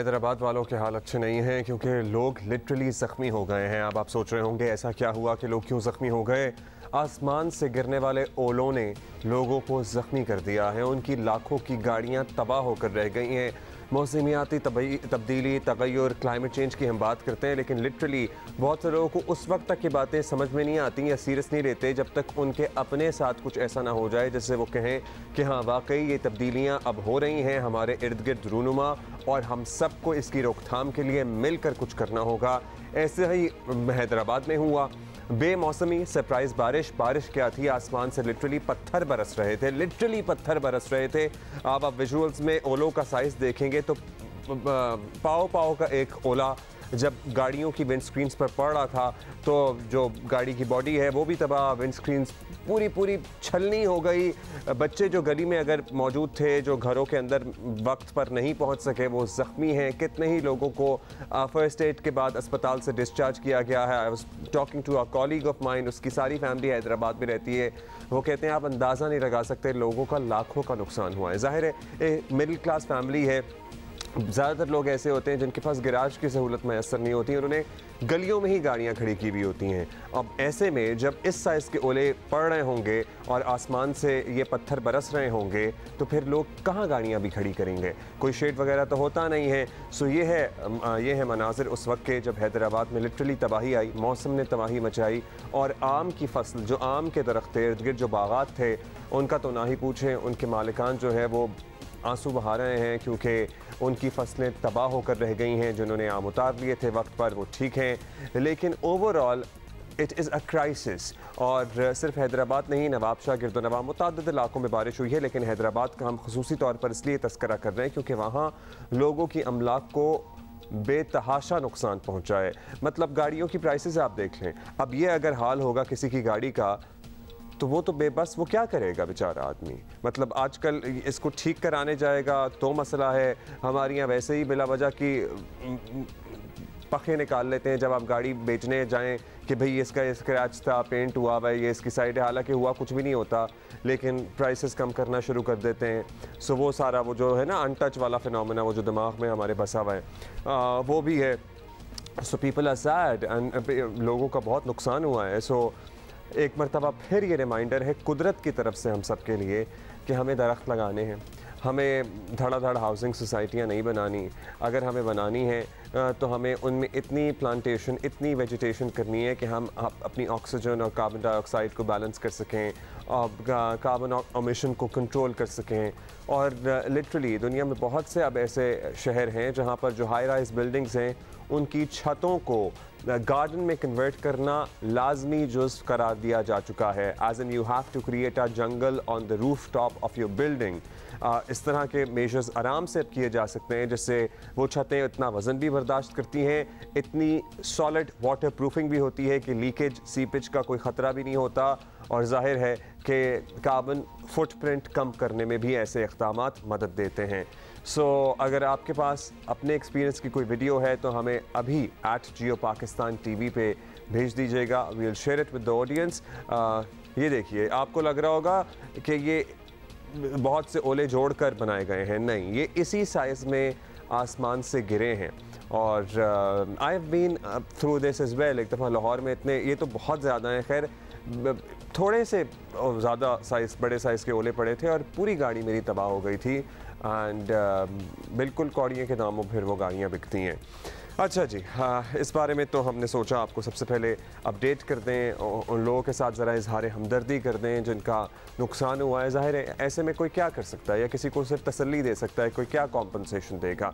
हैदराबाद वालों के हाल अच्छे नहीं हैं क्योंकि लोग लिटरली ज़ख्मी हो गए हैं। अब आप सोच रहे होंगे ऐसा क्या हुआ कि लोग क्यों ज़ख्मी हो गए। आसमान से गिरने वाले ओलों ने लोगों को ज़ख्मी कर दिया है। उनकी लाखों की गाड़ियां तबाह होकर रह गई हैं। मौसमियाती तब्दीली, तगय्युर, क्लाइमेट चेंज की हम बात करते हैं, लेकिन लिटरली बहुत से लोगों को उस वक्त तक ये बातें समझ में नहीं आती या सीरियस नहीं लेते जब तक उनके अपने साथ कुछ ऐसा ना हो जाए जिससे वो कहें कि हाँ वाकई ये तब्दीलियाँ अब हो रही हैं हमारे इर्द गिर्द रूनुमा और हम सबको इसकी रोकथाम के लिए मिलकर कुछ करना होगा। ऐसे ही हैदराबाद में हुआ बेमौसमी सरप्राइज बारिश क्या थी, आसमान से लिटरली पत्थर बरस रहे थे। अब आप विजुअल्स में ओलों का साइज देखेंगे तो पाव का एक ओला जब गाड़ियों की विंडस्क्रीन्स पर पड़ रहा था तो जो गाड़ी की बॉडी है वो भी तबाह, विंडस्क्रीन्स पूरी छलनी हो गई। बच्चे जो गली में अगर मौजूद थे, जो घरों के अंदर वक्त पर नहीं पहुंच सके, वो ज़ख्मी हैं। कितने ही लोगों को फर्स्ट एड के बाद अस्पताल से डिस्चार्ज किया गया है। I was talking to a colleague of mine, उसकी सारी फैमिली हैदराबाद में रहती है। वो कहते हैं आप अंदाज़ा नहीं लगा सकते, लोगों का लाखों का नुकसान हुआ है। ज़ाहिर है मिडिल क्लास फैमिली है, ज़्यादातर लोग ऐसे होते हैं जिनके पास गैराज की सहूलत मैसर नहीं होती, उन्होंने गलियों में ही गाड़ियां खड़ी की हुई होती हैं। अब ऐसे में जब इस साइज़ के ओले पड़ रहे होंगे और आसमान से ये पत्थर बरस रहे होंगे तो फिर लोग कहाँ गाड़ियां भी खड़ी करेंगे, कोई शेड वगैरह तो होता नहीं है। सो ये है मनाजिर उस वक्त के जब हैदराबाद में लिटरली तबाही आई, मौसम ने तबाही मचाई और आम की फसल, जो आम के दरख्त थे, इर्द गिर्द जो बागात थे, उनका तो ना ही पूछें। उनके मालिकान जो है वो आंसू बहा रहे हैं क्योंकि उनकी फसलें तबाह होकर रह गई हैं। जिन्होंने आम उतार लिए थे वक्त पर वो ठीक हैं, लेकिन overall it is a crisis. और सिर्फ हैदराबाद नहीं, नवाबशाह, गिरदोनवा, मुतअद्दिद इलाकों में बारिश हुई है, लेकिन हैदराबाद का हम खुसूसी तौर पर इसलिए तस्करा कर रहे हैं क्योंकि वहाँ लोगों की अमलाक को बेतहाशा नुकसान पहुँचा है। मतलब गाड़ियों की प्राइसेस आप देख लें, अब ये अगर हाल होगा किसी की गाड़ी का तो वो तो बेबस, वो क्या करेगा बेचारा आदमी। मतलब आजकल इसको ठीक कराने जाएगा तो मसला है। हमारे यहाँ वैसे ही बिला वजह की पखे निकाल लेते हैं जब आप गाड़ी बेचने जाएं कि भाई इसका स्क्रैच था, पेंट हुआ भाई, ये इसकी साइड है, हालांकि हुआ कुछ भी नहीं होता, लेकिन प्राइसेस कम करना शुरू कर देते हैं। सो वो सारा वो जो है ना अनटच वाला फिनोमेना, वो जो दिमाग में हमारे बसा हुआ है वो भी है। So people are sad and लोगों का बहुत नुकसान हुआ है। सो एक मरतबा फिर ये रिमाइंडर है कुदरत की तरफ से हम सब के लिए कि हमें दरख्त लगाने हैं, हमें धड़ाधड़ हाउसिंग सोसाइटियाँ नहीं बनानी। अगर हमें बनानी है तो हमें उनमें इतनी प्लांटेशन, इतनी वेजिटेशन करनी है कि हम अपनी ऑक्सीजन और कार्बन डाइऑक्साइड को बैलेंस कर सकें, कार्बन एमिशन को कंट्रोल कर सकें। और लिटरली दुनिया में बहुत से अब ऐसे शहर हैं जहाँ पर जो हाई राइज बिल्डिंग्स हैं उनकी छतों को गार्डन में कन्वर्ट करना लाजमी जुज़्व करार दिया जा चुका है। As an you have to create a jungle on the roof top of your building. इस तरह के मेजर्स आराम से किए जा सकते हैं जिससे वो छतें इतना वज़न भी बर्दाश्त करती हैं, इतनी सॉलिड वाटर प्रूफिंग भी होती है कि लीकेज, सीपेज का कोई ख़तरा भी नहीं होता। और जाहिर है कि कार्बन फुटप्रिंट कम करने में भी ऐसे इक़दामात मदद देते हैं। सो अगर आपके पास अपने एक्सपीरियंस की कोई वीडियो है तो हमें अभी @GeoPakistan TV पे भेज दीजिएगा। We will share it with the audience. ये देखिए, आपको लग रहा होगा कि ये बहुत से ओले जोड़कर बनाए गए हैं, नहीं, ये इसी साइज़ में आसमान से गिरे हैं। और I have been through this as well. एक दफ़ा लाहौर में इतने, ये तो बहुत ज़्यादा हैं, खैर थोड़े से ज़्यादा साइज़, बड़े साइज़ के ओले पड़े थे और पूरी गाड़ी मेरी तबाह हो गई थी। एंड बिल्कुल कौड़ियों के दामों फिर वो गाड़ियाँ बिकती हैं। अच्छा जी, हाँ, इस बारे में तो हमने सोचा आपको सबसे पहले अपडेट कर दें, उन लोगों के साथ ज़रा इजहार हमदर्दी कर दें जिनका नुकसान हुआ है। ज़ाहिर है ऐसे में कोई क्या कर सकता है या किसी को सिर्फ तसल्ली दे सकता है, कोई क्या कॉम्पनसेशन देगा।